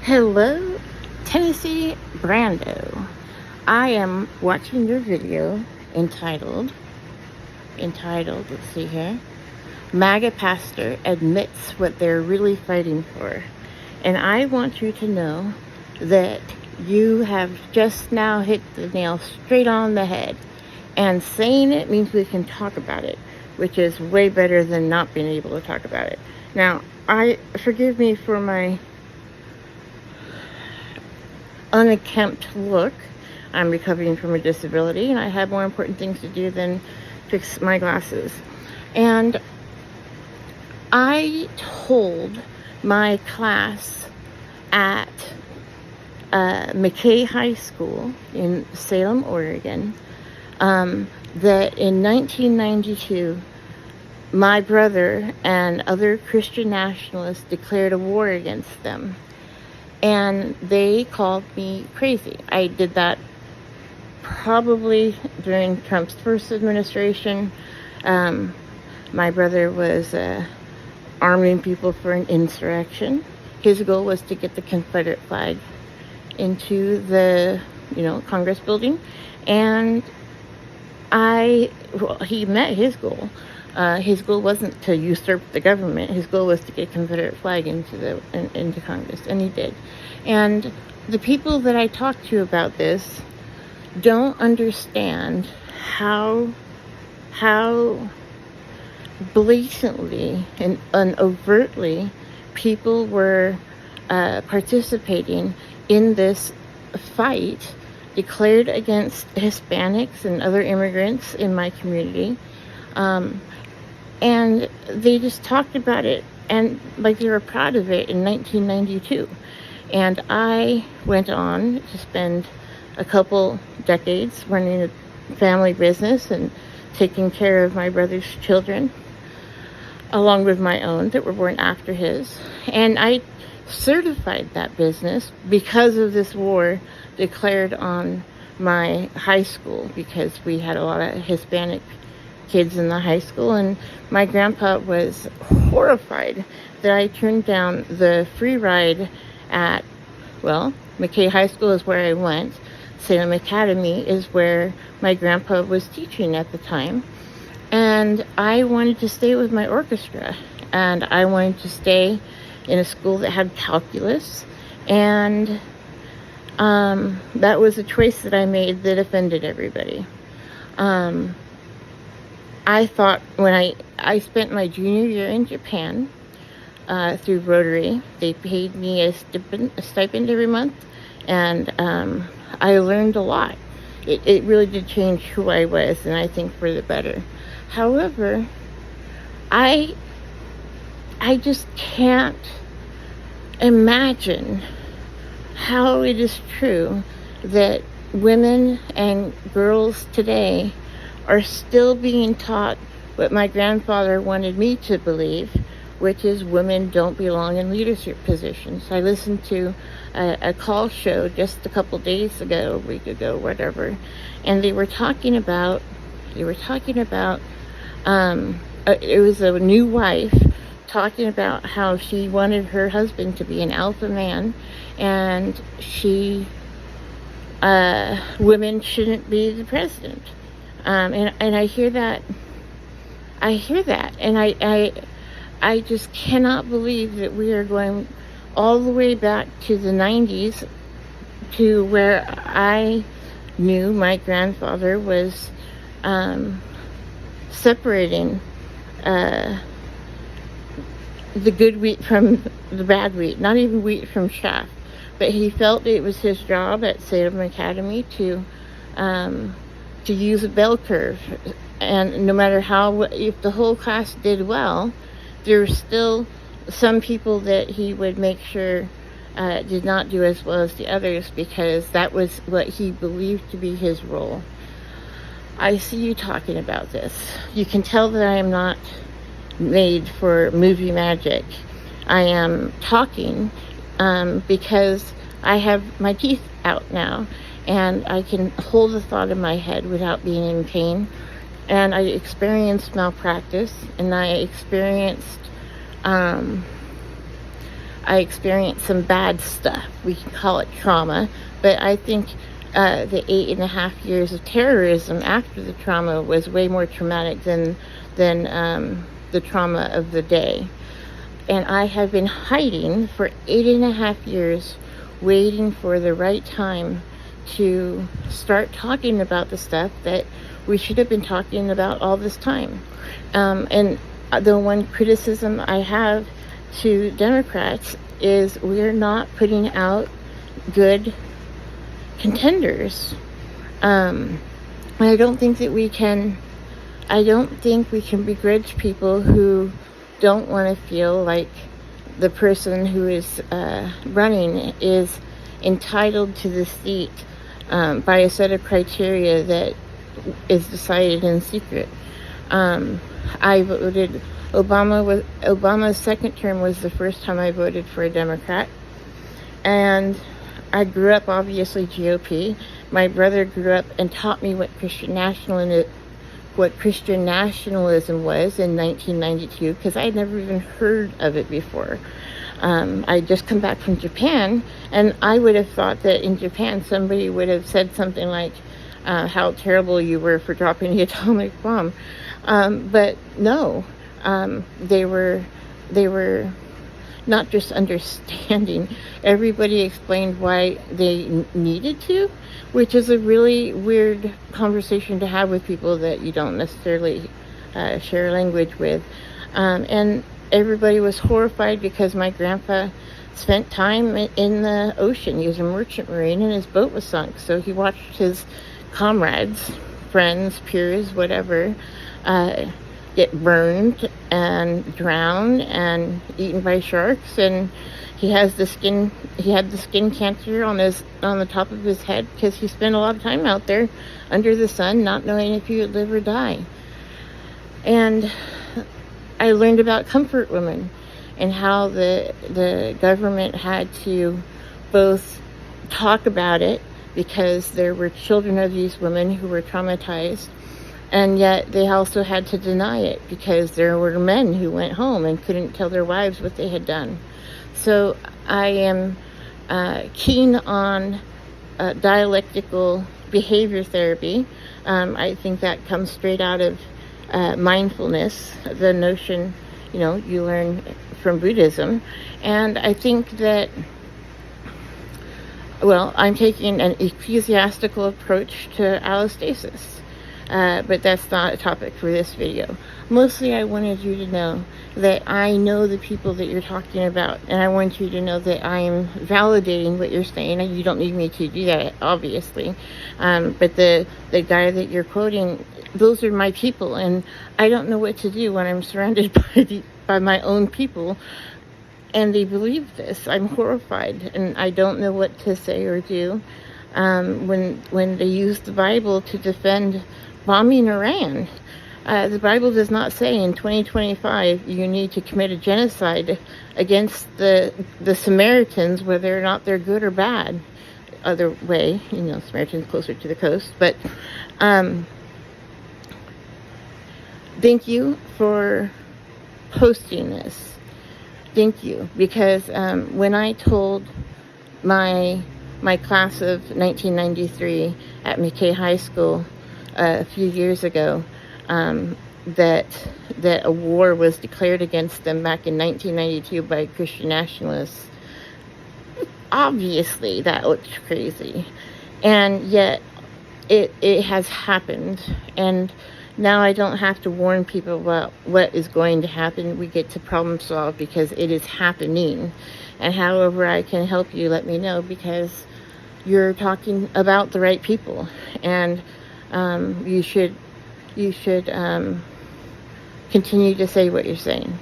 Hello, Tennessee Brando. I am watching your video entitled, let's see here, MAGA pastor admits what they're really fighting for. And I want you to know that you have just now hit the nail straight on the head. And saying it means we can talk about it, which is way better than not being able to talk about it. Now, forgive me for my unkempt look. I'm recovering from a disability, and I have more important things to do than fix my glasses. And I told my class at McKay High School in Salem, Oregon, that in 1992, my brother and other Christian nationalists declared a war against them. And they called me crazy. I did that probably during Trump's first administration. My brother was arming people for an insurrection. His goal was to get the Confederate flag into the, Congress building. And he met his goal. His goal wasn't to usurp the government. His goal was to get a Confederate flag into Congress, and he did. And the people that I talked to about this don't understand how blatantly and overtly people were participating in this fight declared against Hispanics and other immigrants in my community. And they just talked about it and like they were proud of it in 1992. And I went on to spend a couple decades running a family business and taking care of my brother's children, along with my own that were born after his. And I certified that business because of this war declared on my high school, because we had a lot of Hispanic kids in the high school, and my grandpa was horrified that I turned down the free ride at, McKay High School is where I went. Salem Academy is where my grandpa was teaching at the time. And I wanted to stay with my orchestra, and I wanted to stay in a school that had calculus, and that was a choice that I made that offended everybody. I thought when I spent my junior year in Japan through Rotary, they paid me a stipend every month, and I learned a lot. It really did change who I was, and I think for the better. However, I just can't imagine how it is true that women and girls today are still being taught what my grandfather wanted me to believe, which is women don't belong in leadership positions. I listened to a call show just a couple days ago, a week ago, whatever, and they were talking about it was a new wife talking about how she wanted her husband to be an alpha man, and women shouldn't be the president. And I hear that, and I just cannot believe that we are going all the way back to the 90s to where I knew my grandfather was separating the good wheat from the bad wheat, not even wheat from chaff. But he felt it was his job at Salem Academy to use a bell curve, and no matter if the whole class did well, there were still some people that he would make sure did not do as well as the others, because that was what he believed to be his role. I see you talking about this. You can tell that I am not made for movie magic. I am talking because I have my teeth out now, and I can hold the thought in my head without being in pain. And I experienced malpractice, and I experienced I experienced some bad stuff. We can call it trauma, but I think the 8.5 years of terrorism after the trauma was way more traumatic than the trauma of the day. And I have been hiding for 8.5 years, waiting for the right time to start talking about the stuff that we should have been talking about all this time. And the one criticism I have to Democrats is we're not putting out good contenders. I don't think we can begrudge people who don't want to feel like the person who is running is entitled to the seat by a set of criteria that is decided in secret. I voted Obama's second term was the first time I voted for a Democrat, and I grew up obviously GOP. My brother grew up and taught me what Christian nationalism was in 1992, because I had never even heard of it before. I just come back from Japan, and I would have thought that in Japan somebody would have said something like, how terrible you were for dropping the atomic bomb. But no, they were not just understanding. Everybody explained why they needed to, which is a really weird conversation to have with people that you don't necessarily share language with. And everybody was horrified because my grandpa spent time in the ocean. He was a merchant marine and his boat was sunk. So he watched his comrades, friends, peers, whatever, get burned and drowned and eaten by sharks, and he had the skin cancer on the top of his head because he spent a lot of time out there under the sun not knowing if he would live or die. And I learned about comfort women and how the government had to both talk about it because there were children of these women who were traumatized, and yet they also had to deny it because there were men who went home and couldn't tell their wives what they had done. So I am keen on dialectical behavior therapy. I think that comes straight out of mindfulness, the notion, you learn from Buddhism. And I think that, I'm taking an ecclesiastical approach to allostasis. But that's not a topic for this video. Mostly I wanted you to know that I know the people that you're talking about, and I want you to know that I am validating what you're saying, and you don't need me to do that, obviously. But the guy that you're quoting, those are my people, and I don't know what to do when I'm surrounded by my own people, and they believe this. I'm horrified, and I don't know what to say or do when they use the Bible to defend bombing Iran. The Bible does not say in 2025 you need to commit a genocide against the Samaritans, whether or not they're good or bad. Other way, Samaritans closer to the coast. But thank you for posting this. Thank you, because when I told my class of 1993 at McKay High School a few years ago that a war was declared against them back in 1992 by Christian nationalists. Obviously, that looked crazy, and yet it has happened, and now I don't have to warn people about what is going to happen. We get to problem solve because it is happening. And however I can help you, let me know, because you're talking about the right people, and you should continue to say what you're saying.